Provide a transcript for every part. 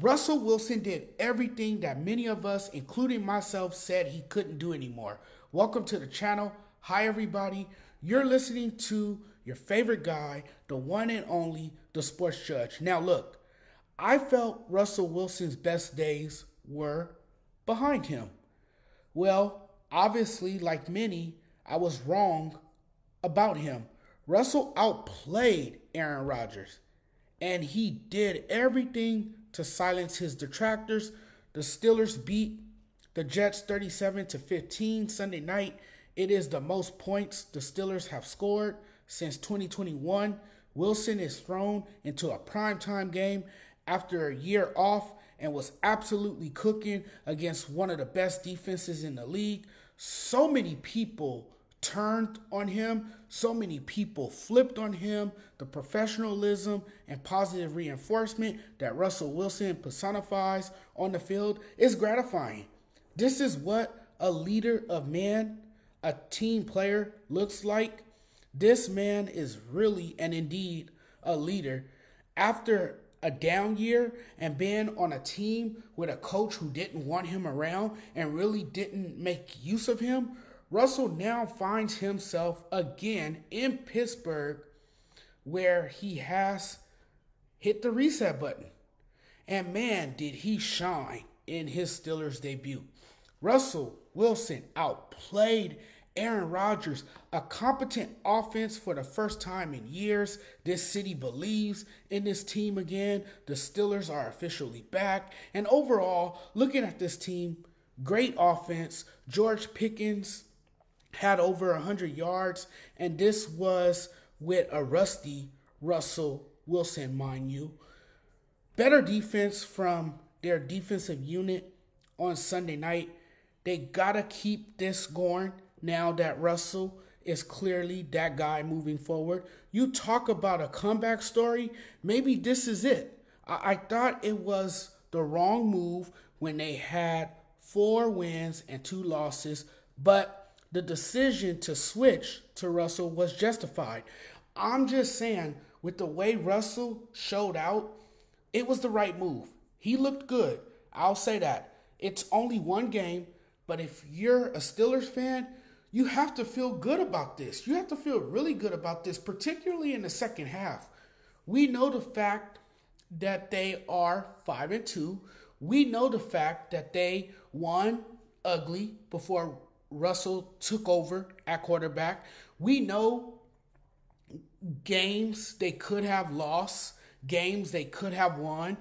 Russell Wilson did everything that many of us, including myself, said he couldn't do anymore. Welcome to the channel. Hi, everybody. You're listening to your favorite guy, the one and only, the sports judge. Now, look, I felt Russell Wilson's best days were behind him. Well, obviously, like many, I was wrong about him. Russell outplayed Aaron Rodgers, and he did everything to silence his detractors. The Steelers beat the Jets 37-15 Sunday night. It is the most points the Steelers have scored since 2021. Wilson is thrown into a primetime game after a year off and was absolutely cooking against one of the best defenses in the league. So many people turned on him. So many people flipped on him. The professionalism and positive reinforcement that Russell Wilson personifies on the field is gratifying. This is what a leader of men, a team player looks like. This man is really and indeed a leader. After a down year and being on a team with a coach who didn't want him around and really didn't make use of him, Russell now finds himself again in Pittsburgh, where he has hit the reset button. And man, did he shine in his Steelers debut. Russell Wilson outplayed Aaron Rodgers, a competent offense for the first time in years. This city believes in this team again. The Steelers are officially back. And overall, looking at this team, great offense. George Pickens had over 100 yards, and this was with a rusty Russell Wilson, mind you. Better defense from their defensive unit on Sunday night. They got to keep this going now that Russell is clearly that guy moving forward. You talk about a comeback story, maybe this is it. I thought it was the wrong move when they had 4 wins and 2 losses, but the decision to switch to Russell was justified. I'm just saying, with the way Russell showed out, it was the right move. He looked good. I'll say that. It's only one game, but if you're a Steelers fan, you have to feel good about this. You have to feel really good about this, particularly in the second half. We know the fact that they are 5-2. We know the fact that they won ugly before Russell took over at quarterback. We know games they could have lost, games they could have won.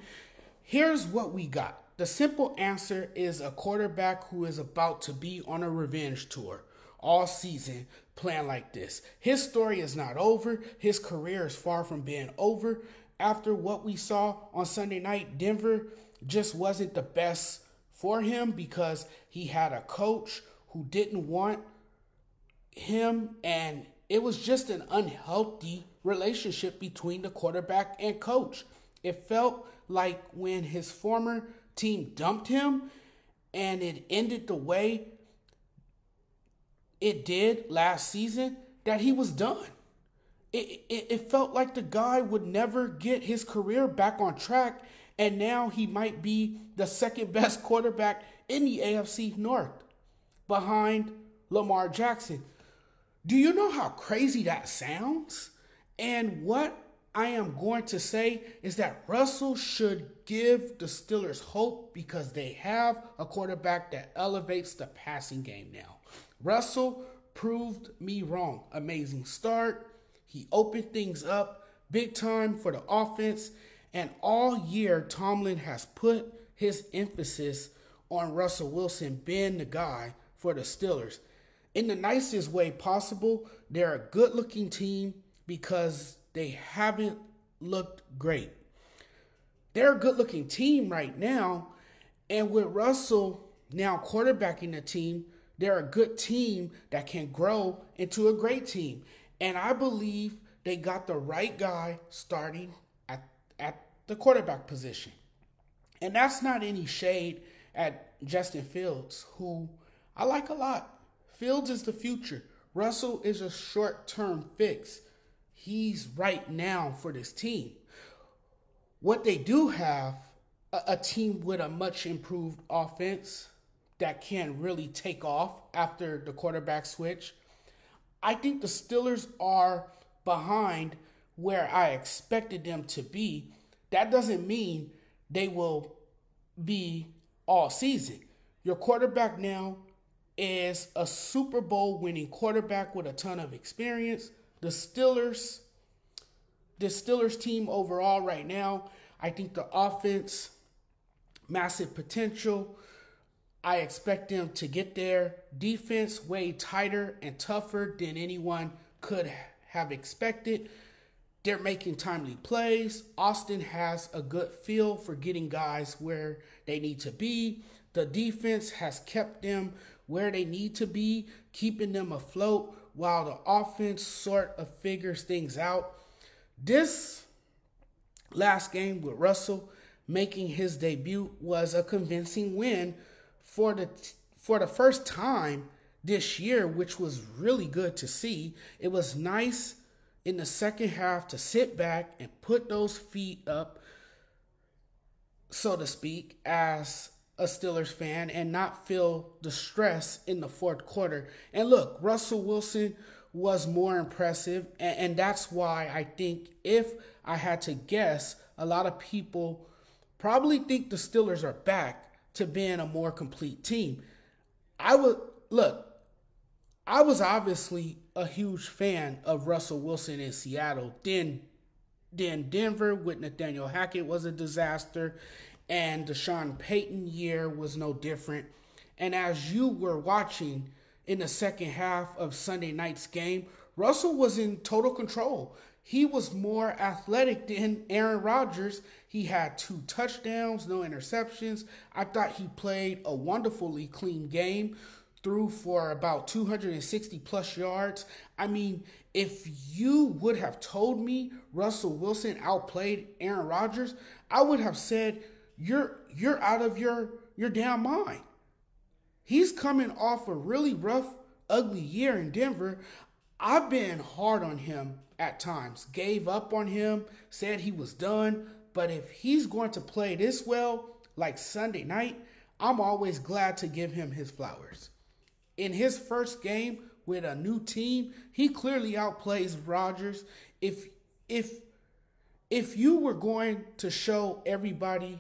Here's what we got. The simple answer is a quarterback who is about to be on a revenge tour all season playing like this. His story is not over. His career is far from being over. After what we saw on Sunday night, Denver just wasn't the best for him because he had a coach who didn't want him, and it was just an unhealthy relationship between the quarterback and coach. It felt like when his former team dumped him and it ended the way it did last season, that he was done. It felt like the guy would never get his career back on track, and now he might be the second best quarterback in the AFC North behind Lamar Jackson. Do you know how crazy that sounds? And what I am going to say is that Russell should give the Steelers hope because they have a quarterback that elevates the passing game now. Russell proved me wrong. Amazing start. He opened things up big time for the offense. And all year, Tomlin has put his emphasis on Russell Wilson being the guy for the Steelers. In the nicest way possible, they're a good-looking team because they haven't looked great. They're a good-looking team right now, and with Russell now quarterbacking the team, they're a good team that can grow into a great team. And I believe they got the right guy starting at the quarterback position. And that's not any shade at Justin Fields, who I like a lot. Fields is the future. Russell is a short-term fix. He's right now for this team. What they do have a team with a much improved offense that can really take off after the quarterback switch. I think the Steelers are behind where I expected them to be. That doesn't mean they will be all season. Your quarterback now is a Super Bowl winning quarterback with a ton of experience. The Steelers team overall right now, I think the offense, massive potential. I expect them to get there. Defense way tighter and tougher than anyone could have expected. They're making timely plays. Austin has a good feel for getting guys where they need to be. The defense has kept them where they need to be, keeping them afloat while the offense sort of figures things out. This last game with Russell making his debut was a convincing win for the first time this year, which was really good to see. It was nice in the second half to sit back and put those feet up, so to speak, as a Steelers fan and not feel the stress in the fourth quarter. And look, Russell Wilson was more impressive, and that's why I think, if I had to guess, a lot of people probably think the Steelers are back to being a more complete team. I was obviously a huge fan of Russell Wilson in Seattle. Then Denver with Nathaniel Hackett was a disaster, and the Sean Payton year was no different. And as you were watching in the second half of Sunday night's game, Russell was in total control. He was more athletic than Aaron Rodgers. He had 2 touchdowns, no interceptions. I thought he played a wonderfully clean game, threw for about 260 plus yards. I mean, if you would have told me Russell Wilson outplayed Aaron Rodgers, I would have said, you're out of your damn mind. He's coming off a really rough, ugly year in Denver. I've been hard on him at times, gave up on him, said he was done. But if he's going to play this well, like Sunday night, I'm always glad to give him his flowers. In his first game with a new team, he clearly outplays Rodgers. If you were going to show everybody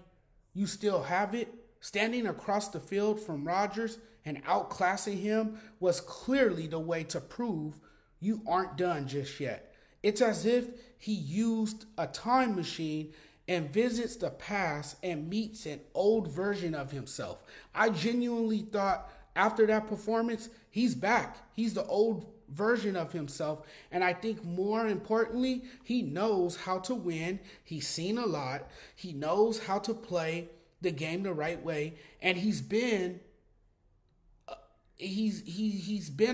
you still have it, standing across the field from Rodgers and outclassing him was clearly the way to prove you aren't done just yet. It's as if he used a time machine and visits the past and meets an old version of himself. I genuinely thought after that performance, he's back. He's the old version of himself. And I think more importantly, he knows how to win. He's seen a lot. He knows how to play the game the right way. And he's been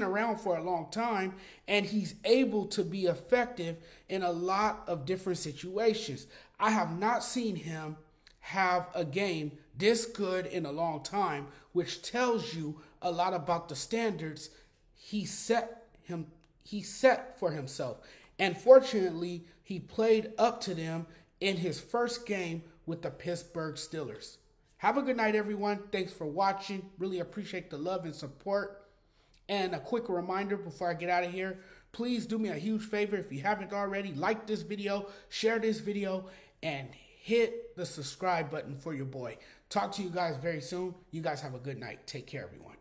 around for a long time, and he's able to be effective in a lot of different situations. I have not seen him have a game this good in a long time, which tells you a lot about the standards he set for himself. And fortunately, he played up to them in his first game with the Pittsburgh Steelers. Have a good night, everyone. Thanks for watching. Really appreciate the love and support. And a quick reminder before I get out of here, please do me a huge favor. If you haven't already, like this video, share this video, and hit the subscribe button for your boy. Talk to you guys very soon. You guys have a good night. Take care, everyone.